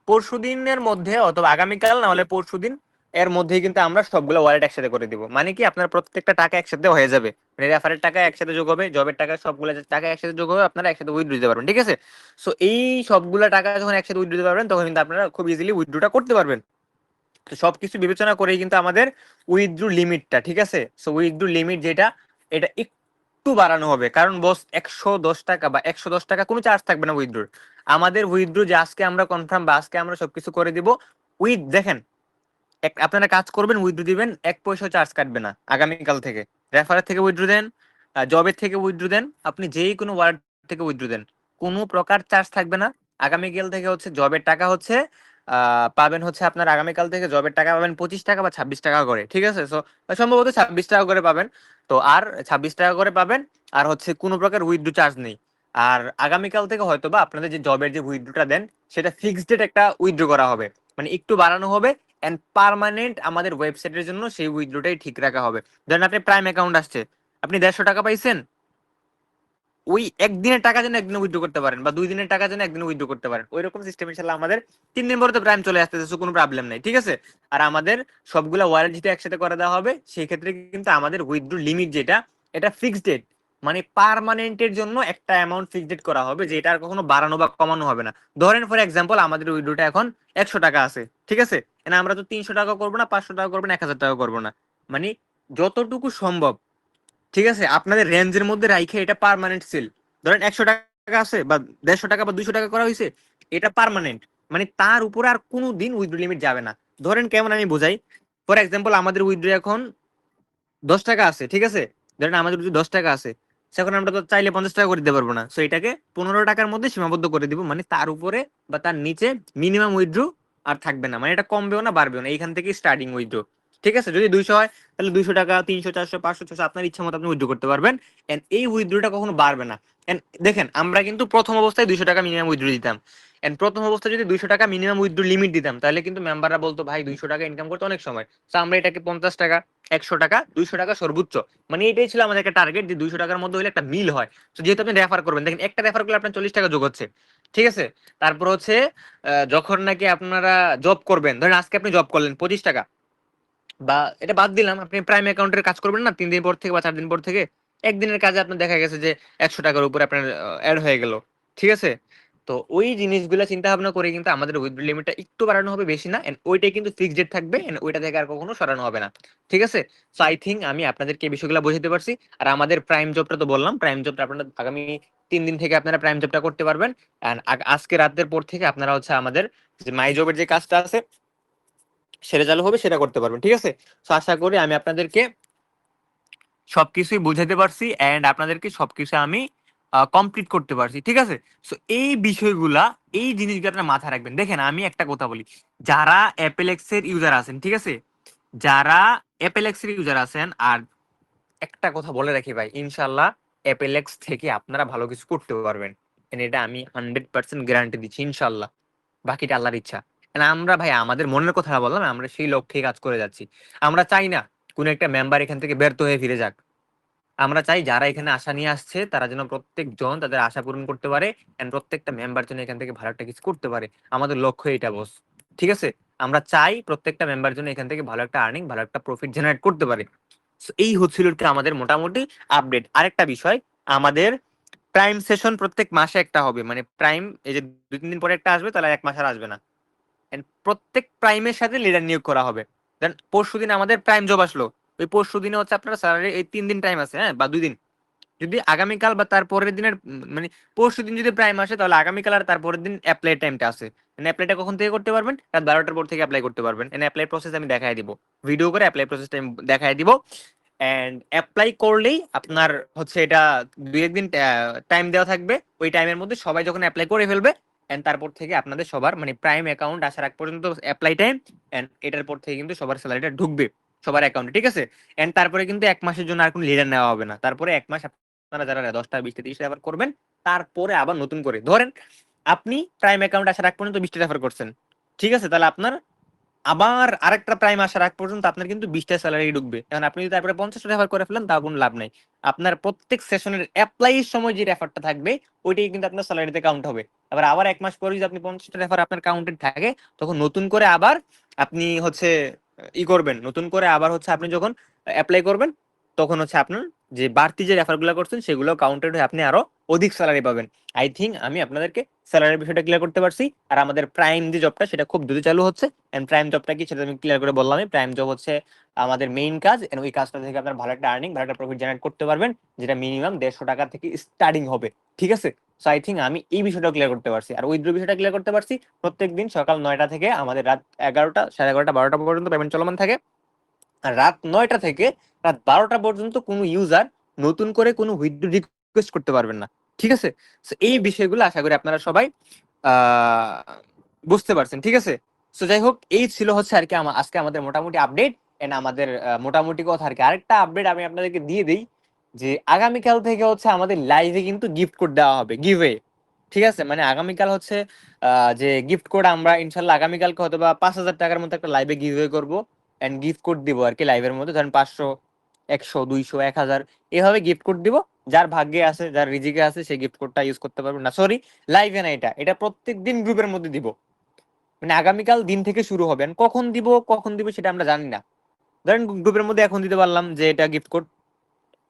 পরশুদিনের মধ্যে অথবা আগামীকাল না হলে পরশুদিন এর মধ্যেই কিন্তু আমরা সবগুলো ওয়ালেট একসাথে করে দিব। মানে কি আপনার প্রত্যেকটা টাকা একসাথে হয়ে যাবে, মানে রেফারের টাকা একসাথে যোগ হবে, জবের টাকা সবগুলো টাকা একসাথে যোগ হবে, আপনারা একসাথে উইথড্র দিতে পারবেন, ঠিক আছে? সো এই সবগুলা টাকা যখন একসাথে উইথড্র দিতে পারবেন তখন কিন্তু আপনারা খুব ইজিলি উইথড্রটা করতে পারবেন। তো সবকিছু বিবেচনা করেই কিন্তু আমাদের উইথড্র লিমিটটা, ঠিক আছে, সো উইথড্র লিমিট যেটা এটা একটু বাড়ানো হবে, কারণ বস 110 টাকা বা 110 টাকা কোনো চার্জ থাকবে না উইথড্রোর। আমাদের উইথড্র যে আজকে আমরা কনফার্ম বা আজকে আমরা সবকিছু করে দিব উইথ, দেখেন আপনারা কাজ করবেন উইথড্র দিবেন, 1 পয়সা চার্জ কাটবে না আগামীকাল থেকে। রেফারের থেকে উইথড্র দেন, জবের থেকে উইথড্র দেন, আপনি যেই কোনো ওয়ার্ড থেকে উইথড্র দেন, কোনো প্রকার চার্জ থাকবে না। আগামীকাল থেকে হচ্ছে জবের টাকা হচ্ছে পাবেন হচ্ছে আপনার আগামীকাল থেকে জবের টাকা পাবেন 25 টাকা বা 26 টাকা করে, ঠিক আছে? সো সম্ভবত 26 টাকা করে পাবেন। তো আর 26 টাকা করে পাবেন, আর হচ্ছে কোনো প্রকার উইথড্র চার্জ নেই। আর আগামীকাল থেকে হয়তো বা আপনাদের যে জবের যে উইথড্রটা দেন সেটা ফিক্সড ডেট একটা উইথড্র করা হবে, মানে একটু বাড়ানো হবে এন্ড পার্মানেন্ট আমাদের ওয়েবসাইটের জন্য সেই উইথড্রটাই ঠিক রাখা হবে। ধরেন আপনি প্রাইম অ্যাকাউন্ট আসছে, আপনি 150 টাকা পাইছেন, ওই একদিনের টাকা যেন একদিনে উইথড্র করতে পারেন, বা 2 দিনের টাকা যেন একদিনে উইথড্র করতে পারেন, ওই রকম সিস্টেম ইনশাআল্লাহ আমাদের 3 দিন পরে তো প্রাইম চলে আসতেছে, কোনো প্রবলেম নাই, ঠিক আছে? আর আমাদের সবগুলা ওয়ালেট যেটা একসাথে করে দেওয়া হবে সেই ক্ষেত্রে কিন্তু আমাদের উইথড্র লিমিট যেটা এটা ফিক্সড ডেট, মানে পার্মানেন্টের জন্য একটা অ্যামাউন্ট ফিক্সড ডেট করা হবে, যেটা আর কখনো বাড়ানো বা কমানো হবে না। ধরেন ফর এক্সাম্পল আমাদের উইথড্রটা এখন 100 টাকা আছে, ঠিক আছে? না আমরা তো 300 টাকা করবো না, 500 টাকা করবো না, 1000 টাকা করবো না, মানে যতটুকু সম্ভব, ঠিক আছে, আপনাদের রেঞ্জের মধ্যে রাইখে এটা পার্মানেন্ট সেল। ধরেন 100 টাকা আছে বা 150 টাকা বা 200 টাকা করা হয়েছে, এটা পার্মানেন্ট, মানে তার উপরে আর কোনো দিন উইথড্র লিমিট যাবে না। ধরেন কেমন আমি বোঝাই, ফর এক্সাম্পল আমাদের উইথড্র এখন 10 টাকা আছে, ঠিক আছে? ধরেন আমাদের যদি 10 টাকা আছে, সেখন আমরা তো চাইলে 50 টাকা করে দিতে পারবো না, সো এটাকে 15 টাকার মধ্যে সীমাবদ্ধ করে দিব, মানে তার উপরে বা তার নিচে মিনিমাম উইথড্র আর থাকবে না, মানে এটা কমবেও না বাড়বেও না, এইখান থেকে স্টার্টিং উইথড্র, ঠিক আছে? যদি 200 হয় তাহলে 200 টাকা, 300, 400, 500, 600 আপনার ইচ্ছা মতো আপনি উইথড্র করতে পারবেন। এন্ড এই উইথড্রটা কখনো বাড়বে না। এন্ড দেখেন আমরা কিন্তু প্রথম অবস্থায় 200 টাকা মিনিমাম উইথড্র দিতাম, এন্ড প্রথম অবস্থায় যদি 200 টাকা মিনিমাম উইথড্র লিমিট দিতাম তাহলে কিন্তু মেম্বাররা বলতো ভাই 200 টাকা ইনকাম করতে অনেক সময়, তো আমরা এটাকে 50 টাকা, 100 টাকা, 200 টাকা সর্বোচ্চ, মানে এটাই ছিল আমাদের একটা টার্গেট যে 200 টাকার মধ্যে হলে একটা মিল হয়। তো যেহেতু আপনি রেফার করবেন, দেখেন একটা রেফার করলে আপনার 40 টাকা যোগ হচ্ছে, ঠিক আছে? তারপর হচ্ছে যখন নাকি আপনারা জব করবেন, ধরেন আজকে আপনি জব করলেন 25 টাকা, বা এটা বাদ দিলাম, আপনি প্রাইম অ্যাকাউন্টের কাজ করবেন না 3 দিন পর থেকে বা 4 দিন পর থেকে, একদিনের কাজে আপনার দেখা গেছে যে 100 টাকার উপরে আপনার অ্যাড হয়ে গেল, ঠিক আছে? তো ওই জিনিসগুলো চিন্তা ভাবনা করে কিন্তু আমাদের উইথড্র লিমিটটা একটু বাড়ানো হবে, বেশি না, এন্ড ওইটাই কিন্তু ফিক্সড ডেট থাকবে, এন্ড ওইটা থেকে আর কখনো সরানো হবে না, ঠিক আছে? সো আই থিঙ্ক আমি আপনাদেরকে এই বিষয়গুলো বোঝাতে পারছি। আর আমাদের প্রাইম জবটা তো বললাম, প্রাইম জবটা আপনারা আগামী 3 দিন থেকে আপনারা প্রাইম জবটা করতে পারবেন। এন্ড আজকে রাতের পর থেকে আপনারা হচ্ছে আমাদের যে মাই জবের যে কাজটা আছে সেটা চালু হবে, সেটা করতে পারবেন, ঠিক আছে? তো আশা করি আমি আপনাদেরকে সবকিছুই বুঝাতে পারছি এন্ড আপনাদেরকে সবকিছু আমি কমপ্লিট করতে পারছি, ঠিক আছে? সো এই বিষয়গুলা, এই জিনিসগুলো আপনারা মাথায় রাখবেন। দেখেন আমি একটা কথা বলি, যারা অ্যাপেলেক্স এর ইউজার আছেন, ঠিক আছে, যারা অ্যাপেলেক্স এর ইউজার আছেন, আর একটা কথা বলে রাখি ভাই, ইনশাল্লাহ অ্যাপেলেক্স থেকে আপনারা ভালো কিছু করতে পারবেন, and এটা আমি 100% গ্যারান্টি দিচ্ছি ইনশাল্লাহ। বাকিটা আল্লাহর ইচ্ছা। And আমরা ভাই আমাদের মনের কথা বললাম, আমরা সেই লক্ষ্যে কাজ করে যাচ্ছি। আমরা চাই না কোন একটা মেম্বার এখান থেকে ব্যর্থ হয়ে ফিরে যাক। আমরা চাই যারা এখানে আশা নিয়ে আসছে তারা যেন প্রত্যেকজন তাদের আশা পূরণ করতে পারে, এন্ড প্রত্যেকটা মেম্বার যেন এখান থেকে ভালো একটা কিছু করতে পারে। আমাদের লক্ষ্য এটা বস, ঠিক আছে? আমরা চাই প্রত্যেকটা মেম্বার যেন এখান থেকে ভালো একটা আর্নিং, ভালো একটা প্রফিট জেনারেট করতে পারে। So, এই হচ্ছিল কি আমাদের মোটামুটি আপডেট। আরেকটা বিষয়, আমাদের প্রাইম সেশন প্রত্যেক মাসে একটা হবে, মানে প্রাইম এই যে 2-3 দিন পরে একটা আসবে, তাহলে 1 মাস আর আসবে না। And প্রত্যেক প্রাইমের সাথে লিডার নিয়োগ করা হবে। দেন পরশুদিন আমাদের প্রাইম জব আসলো, ওই পরশুদিনে হচ্ছে আপনার স্যালারি, এই 3 দিন টাইম আছে, হ্যাঁ, বা 2 দিন। যদি আগামীকাল বা তার পরের দিনের মানে পরশুদিন যদি প্রাইম আসে তাহলে আগামীকাল আর তার পরের দিন অ্যাপ্লাই টাইমটা আছে। মানে অ্যাপ্লাইটা কখন থেকে করতে পারবেন? রাত 12টার পর থেকে অ্যাপ্লাই করতে পারবেন। এন্ড অ্যাপ্লাই প্রসেস আমি দেখাই দিব, ভিডিও করে অ্যাপ্লাই প্রসেসটা আমি দেখাই দিব। এন্ড অ্যাপ্লাই করলেই আপনার হচ্ছে এটা 2-1 দিন টাইম দেওয়া থাকবে, ওই টাইমের মধ্যে সবাই যখন অ্যাপ্লাই করে ফেলবে, এন্ড তারপর থেকে আপনাদের সবার মানে প্রাইম অ্যাকাউন্ট আসার আগ পর্যন্ত অ্যাপ্লাই টাইম, এন্ড এটার পর থেকে কিন্তু সবার স্যালারিটা ঢুকবে সবার অ্যাকাউন্টে, ঠিক আছে? এন্ড তারপরে কিন্তু 1 মাসের জন্য আর কোনো লিডার নেওয়া হবে না, তারপরে 1 মাস আপনারা যারা 10টা 20টা 30টা রেফার করবেন, তারপরে আবার নতুন করে ধরেন আপনি প্রাইম অ্যাকাউন্ট আসার আগ পর্যন্ত 20টা রেফার করছেন, ঠিক আছে? তাহলে আপনার আবার আরেকটা প্রাইম আসার আগ পর্যন্ত আপনার কিন্তু 20টা স্যালারি ঢুকবে। এখন আপনি যদি তারপরে 50টা রেফার করে ফেলেন তাও কোনো লাভ নাই। আপনার প্রত্যেক সেশনের অ্যাপ্লাইয়ের সময় যে রেফারটা থাকবে ওইটাই কিন্তু আপনার স্যালারিতে কাউন্ট হবে। আবার 1 মাস পরে যদি আপনি 50টা রেফার আপনার কাউন্টেড থাকে, তখন নতুন করে আবার আপনি হচ্ছে করবেন, নতুন করে আবার হচ্ছে আপনি যখন অ্যাপ্লাই করবেন তখন হচ্ছে আপনার যে বাড়তি যে রেফার গুলো করছেন সেগুলো কাউন্টেড হয়ে আপনি আরো অধিক স্যালারি পাবেন। আই থিঙ্ক আমি আপনাদেরকে স্যালারির বিষয়টা ক্লিয়ার করতে পারছি। আর আমাদের প্রাইম যে জবটা সেটা খুব দ্রুত চালু হচ্ছে। এন্ড প্রাইম জবটা কি সেটা আমি ক্লিয়ার করে বললামই। প্রাইম জব হচ্ছে আমাদের মেইন কাজ, এন্ড ওই কাজটা থেকে আপনার ভালো একটা আর্নিং, ভালো একটা প্রফিট জেনারেট করতে পারবেন, যেটা মিনিমাম 150 টাকা থেকে স্টার্টিং হবে। ঠিক আছে, সো আই থিঙ্ক আমি এই বিষয়টা ক্লিয়ার করতে পারছি। আর উইথড্র বিষয়টা ক্লিয়ার করতে পারছি। প্রত্যেকদিন সকাল 9টা থেকে আমাদের রাত 11টা, সাড়ে 11টা, 12টা পর্যন্ত পেমেন্ট চলমান থাকে। আর রাত 9টা থেকে রাত 12টা পর্যন্ত কোনো ইউজার নতুন করে কোনো উইথড্র রিকোয়েস্ট করতে পারবেন না। ঠিক আছে, তো এই বিষয়গুলো আশা করি আপনারা সবাই আহ বুঝতে পারছেন। ঠিক আছে, সো যাই হোক, এই ছিল হচ্ছে আর কি আজকে আমাদের মোটামুটি আপডেট এন্ড আমাদের মোটামুটি কথা আর কি। আরেকটা আপডেট আমি আপনাদেরকে দিয়ে দিই যে আগামীকাল থেকে হচ্ছে আমাদের লাইভে কিন্তু গিফট কোড দেওয়া হবে, গিভওয়ে। ঠিক আছে, মানে আগামীকাল হচ্ছে যে গিফট কোড আমরা ইনশাল্লাহ আগামীকালকে হয়তো বা 5,000 টাকার মতো একটা লাইভে গিভওয়ে করবো এন্ড গিফট কোড দিব আর কি লাইভের মধ্যে। ধরেন 500, 100, 200, 1,000 এভাবে গিফট কোড দিব। যার ভাগ্যে আছে, যার রিজিকে আছে, সেই গিফট কোডটা ইউজ করতে পারবেন। না সরি, লাইভে না, এটা এটা প্রত্যেক দিন গ্রুপের মধ্যে দিব। মানে আগামীকাল দিন থেকে শুরু হবে। And কখন দিব সেটা আমরা জানি না। ধরেন গ্রুপের মধ্যে এখন দিতে পারলাম যে এটা গিফট কোড,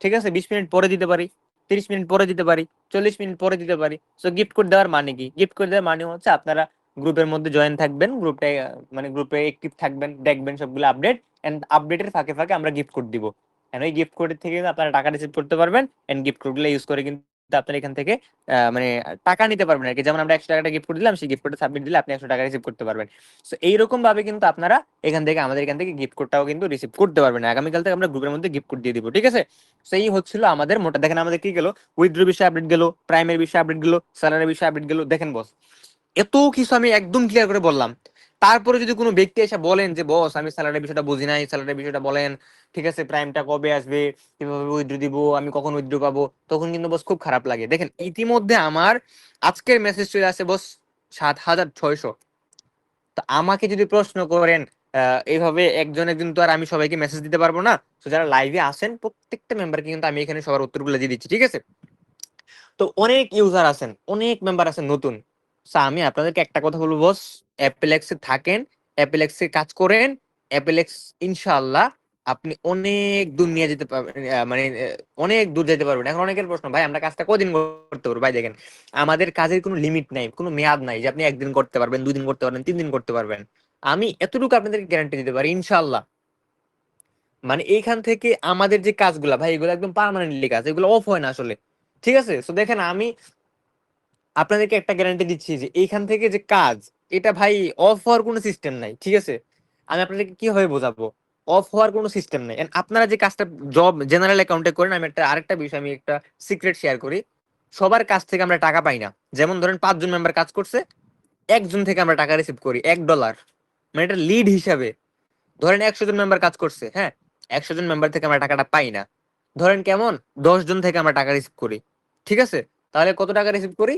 ঠিক আছে, 20 মিনিট পরে দিতে পারি, 30 মিনিট পরে দিতে পারি, 40 মিনিট পরে দিতে পারি। সো গিফট কোড দেওয়ার মানে কি? গিফট কোড দেওয়ার মানে হচ্ছে আপনারা গ্রুপের মধ্যে জয়েন থাকবেন, গ্রুপটাই মানে গ্রুপে অ্যাক্টিভ থাকবেন, দেখবেন সবগুলো আপডেট, এন্ড আপডেটের ফাঁকে ফাঁকে আমরা গিফট কোড দিব। এন্ড ওই গিফট কোডের থেকে আপনারা টাকা রিসিভ করতে পারবেন। এন্ড গিফট কোডগুলো ইউজ করে কিন্তু আপনারা এখান থেকে মানে টাকা নিতে পারবেন আর কি। যেমন আমরা 100 টাকা গিফট কোড দিলাম, সেই গিফট কোডে সাবমিট দিলে আপনি 100 টাকা রিসিভ করতে পারবেন। সো এইরকম ভাবে কিন্তু আপনারা আমাদের এখান থেকে গিফট কোডটাও কিন্তু রিসিভ করতে পারবেন। আগামীকাল থেকে আমরা গ্রুপের মধ্যে গিফট কোড দিয়ে দিব। ঠিক আছে, সেই হচ্ছিল আমাদের মোটা। দেখেন আমাদের কি গেল, উইথড্র বিষয়ে আপডেট গেল, প্রাইমের বিষয়ে আপডেট গেল, স্যালারির বিষয়ে আপডেট গেল। দেখেন বস, এত কিছু আমি একদম ক্লিয়ার করে বললাম। তারপরে যদি কোনো ব্যক্তি এসে বলেন যে বস আমি স্যালারির বিষয়টা বুঝি নাই, স্যালারির বিষয়টা বলেন, ঠিক আছে, প্রাইমটা কবে আসবে, কিভাবে উইথড্র দিব, আমি কখন উইথড্র পাবো, তখন কিন্তু বস খুব খারাপ লাগে। দেখেন ইতিমধ্যে আমার আজকের মেসেজ চলে আসে বস 7,600। তো আমাকে যদি প্রশ্ন করেন এইভাবে একজন একজন তো আর আমি সবাইকে মেসেজ দিতে পারবো না। তো যারা লাইভে আসেন প্রত্যেকটা মেম্বারকে কিন্তু আমি এখানে সবার উত্তরগুলো দিয়ে দিচ্ছি। ঠিক আছে, তো অনেক ইউজার আছেন, অনেক মেম্বার আছেন নতুন। So, আমি আপনাদেরকে একটা কথা বলবো বস, অ্যাপেলেক্সে থাকেন, অ্যাপেলেক্সে কাজ করেন, অ্যাপেলেক্স ইনশাআল্লাহ আপনি অনেক দূর নিয়ে যেতে পারবেন। মানে অনেক দূর যেতে পারবেন। এখন অনেকের প্রশ্ন, ভাই আমরা কাজটা কদিন করতে পারবো? ভাই দেখেন, আমাদের কাজের কোনো লিমিট নাই, কোনো মেয়াদ নাই যে আপনি 1 দিন করতে পারবেন, 2 দিন করতে পারবেন, 3 দিন করতে পারবেন। আমি এতটুকু আপনাদেরকে গ্যারান্টি দিতে পারি ইনশাআল্লাহ। মানে এইখান থেকে আমাদের যে কাজগুলা ভাই, এগুলো একদম পার্মানেন্টলি কাজ, এগুলো অফ হয় না আসলে। ঠিক আছে, তো দেখেন আমি আপনাদেরকে একটা গ্যারান্টি দিচ্ছি যে এইখান থেকে যে কাজ, এটা ভাই অফ হওয়ার কোনো সিস্টেম নাই। ঠিক আছে, আমি আপনাদেরকে কিভাবে বোঝাবো, অফ হওয়ার কোনো সিস্টেম নাই। And আপনারা যে কাজটা জব জেনারেল অ্যাকাউন্টে করেন, আমি আরেকটা বিষয়, আমি একটা সিক্রেট শেয়ার করি। সবার কাছ থেকে আমরা টাকা পাই না। যেমন ধরেন 5 জন মেম্বার কাজ করছে, একজন থেকে আমরা টাকা রিসিভ করি $1, মানে এটা লিড হিসাবে। ধরেন 100 জন মেম্বার কাজ করছে, হ্যাঁ, 100 জন মেম্বার থেকে আমরা টাকাটা পাই না। ধরেন কেমন, 10 জন থেকে আমরা টাকা রিসিভ করি। ঠিক আছে, তাহলে কত টাকা রিসিভ করি?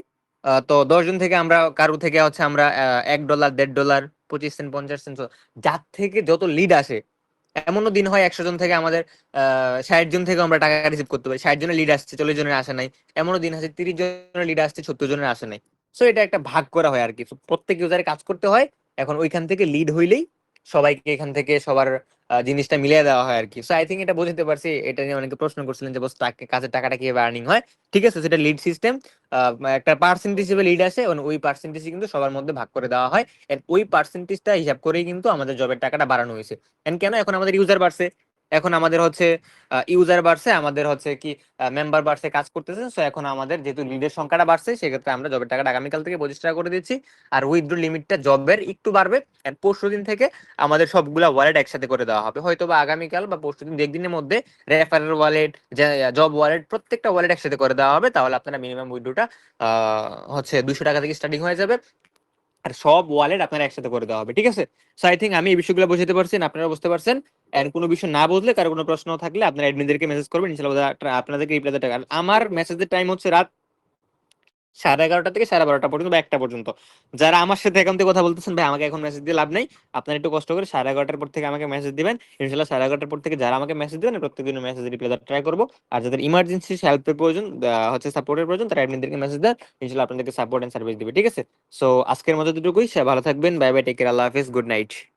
তো 10 জন থেকে আমরা কারো থেকে হচ্ছে আমরা $1, $1.50, 25 সেন্ট, 50 সেন্ট, যার থেকে যত লিড আসে। এমনও দিন হয় 100 জন থেকে আমাদের 60 জন থেকে আমরা টাকা রিসিভ করতে পারি। 60 জনের লিড আসছে, 40 জনের আসে নাই। এমনও দিন আছে 30 জনের লিড আসছে, 70 জনের আসে নাই। সো এটা একটা ভাগ করা হয় আর কি। So, প্রত্যেক ইউজারে কাজ করতে হয়। এখন ওইখান থেকে লিড হইলেই সবাইকে এখান থেকে সবার জিনিসটা মিলিয়ে দেওয়া হয় আর কি। সো আই থিঙ্ক এটা বুঝতে পারছি। এটা নিয়ে অনেকে প্রশ্ন করছিলেন যে বস কাজের টাকাটা কিভাবে আর্নিং হয়। ঠিক আছে, সেটা লিড সিস্টেম, একটা পার্সেন্টেজ হিসেবে লিড আসে, ওই পার্সেন্টেজ কিন্তু সবার মধ্যে ভাগ করে দেওয়া হয়। এন্ড ওই পার্সেন্টেজটা হিসাব করেই কিন্তু আমাদের জবের টাকাটা বাড়ানো হয়েছে। এন্ড কেন, এখন আমাদের ইউজার বাড়ছে, এখন আমাদের হচ্ছে ইউজার বাড়ছে, আমাদের হচ্ছে কি মেম্বার বাড়ছে, কাজ করতেছে। সো এখন আমাদের যেহেতু লিডের সংখ্যাটা বাড়ছে, সেক্ষেত্রে আমরা জবের টাকাটা আগামীকাল থেকে 25 টাকা করে দিচ্ছি। আর উইথড্র লিমিটটা জবের একটু বাড়বে। এন্ড পরশু দিন থেকে আমাদের সবগুলা ওয়ালেট একসাথে করে দেওয়া হবে, হয়তো বা আগামীকাল বা পরশু দিন, একদিনের মধ্যে রেফারেল ওয়ালেট, জব ওয়ালেট, প্রত্যেকটা ওয়ালেট একসাথে করে দেওয়া হবে। তাহলে আপনারা মিনিমাম উইথড্রটা হচ্ছে 200 টাকা থেকে স্টার্টিং হয়ে যাবে। আর সব ওয়ালেট আপনারা একসাথে করে দেওয়া হবে। ঠিক আছে, সো আই থিঙ্ক আমি এই বিষয়গুলো বুঝতে পারছেন, আপনারা বুঝতে পারছেন। এন্ড কোনো বিষয় না বুঝলে, কারো কোনো প্রশ্ন থাকলে আপনারা অ্যাডমিনদেরকে মেসেজ করবেন, ইনশাআল্লাহ আপনাদেরকে রিপ্লাই দেওয়ার। আমার মেসেজের টাইম হচ্ছে রাত 11:30 থেকে 12:30 পর্যন্ত বা 1টা পর্যন্ত। যারা আমার সাথে এখন থেকে কথা বলতেছেন ভাই আমাকে এখন মেসেজ দিয়ে লাভ নাই, আপনারা একটু কষ্ট করে 11:30টার পর থেকে আমাকে মেসেজ দিবেন। ইনশাল্লাহ 11:30টার পর থেকে যারা আমাকে মেসেজ দিবেন প্রত্যেকদিন মেসেজ রিপ্লাই দেওয়ার ট্রাই করবো। আর যাদের ইমার্জেন্সি হেল্পের প্রয়োজন, হচ্ছে সাপোর্টের প্রয়োজন, তারা অ্যাডমিনদেরকে মেসেজ দেন, ইনশাল্লাহ আপনাদেরকে সাপোর্ট এন্ড সার্ভিস দিবে। ঠিক আছে, সো আজকের মতো দুটোকুই, সে ভালো থাকবেন, বাই বাই, টেক কেয়ার, আল্লাহ হাফিজ, গুড নাইট।